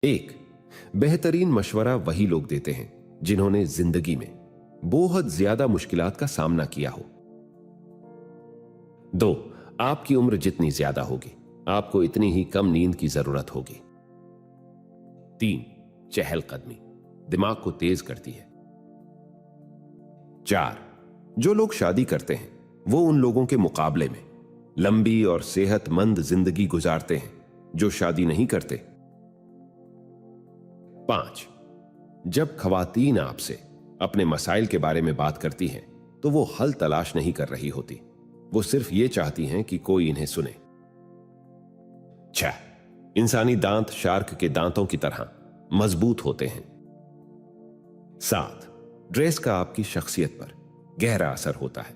एक, बेहतरीन मशवरा वही लोग देते हैं जिन्होंने जिंदगी में बहुत ज्यादा मुश्किलात का सामना किया हो। दो, आपकी उम्र जितनी ज्यादा होगी आपको इतनी ही कम नींद की जरूरत होगी। तीन, चहलकदमी दिमाग को तेज करती है। चार, जो लोग शादी करते हैं वो उन लोगों के मुकाबले में लंबी और सेहतमंद जिंदगी गुजारते हैं जो शादी नहीं करते। पांच, जब खवातीन आपसे अपने मसाइल के बारे में बात करती हैं तो वो हल तलाश नहीं कर रही होती, वो सिर्फ ये चाहती हैं कि कोई इन्हें सुने। छह, इंसानी दांत शार्क के दांतों की तरह मजबूत होते हैं। सात, ड्रेस का आपकी शख्सियत पर गहरा असर होता है।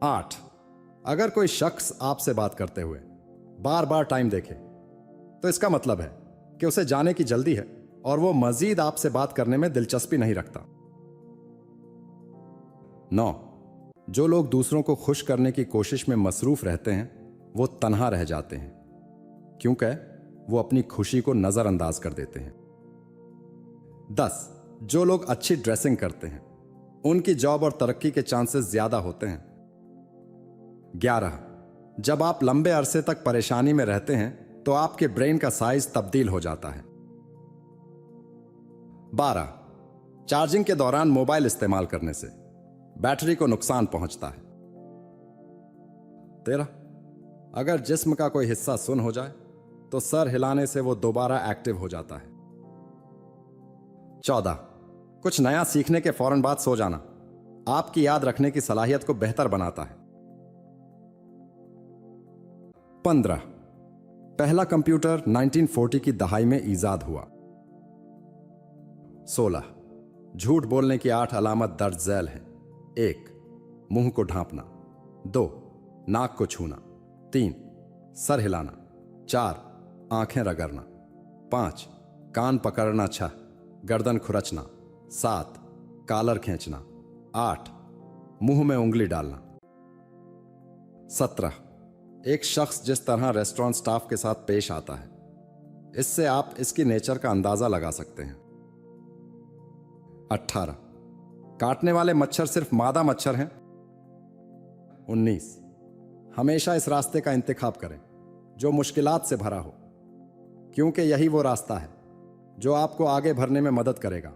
8, अगर कोई शख्स आपसे बात करते हुए बार बार टाइम देखे तो इसका मतलब है कि उसे जाने की जल्दी है और वो मजीद आपसे बात करने में दिलचस्पी नहीं रखता। 9, जो लोग दूसरों को खुश करने की कोशिश में मसरूफ रहते हैं वो तन्हा रह जाते हैं क्योंकि वो अपनी खुशी को नजरअंदाज कर देते हैं। 10, जो लोग अच्छी ड्रेसिंग करते हैं उनकी जॉब और तरक्की के चांसेस ज्यादा होते हैं। 11, जब आप लंबे अरसे तक परेशानी में रहते हैं तो आपके ब्रेन का साइज तब्दील हो जाता है। 12, चार्जिंग के दौरान मोबाइल इस्तेमाल करने से बैटरी को नुकसान पहुंचता है। 13, अगर जिस्म का कोई हिस्सा सुन्न हो जाए तो सर हिलाने से वो दोबारा एक्टिव हो जाता है। 14, कुछ नया सीखने के फौरन बाद सो जाना आपकी याद रखने की सलाहियत को बेहतर बनाता है। 15, पहला कंप्यूटर 1940 की दहाई में ईजाद हुआ। 16, झूठ बोलने की 8 अलामत दर्ज झैल हैं। 1, मुंह को ढांपना। 2, नाक को छूना। 3, सर हिलाना। 4, आंखें रगड़ना। 5, कान पकड़ना। 6, गर्दन खुरचना। 7, कालर खींचना। 8, मुंह में उंगली डालना। 17, एक शख्स जिस तरह रेस्टोरेंट स्टाफ के साथ पेश आता है इससे आप इसकी नेचर का अंदाजा लगा सकते हैं। 18, काटने वाले मच्छर सिर्फ मादा मच्छर हैं। 19, हमेशा इस रास्ते का इंतखाब करें जो मुश्किलात से भरा हो क्योंकि यही वो रास्ता है जो आपको आगे बढ़ने में मदद करेगा।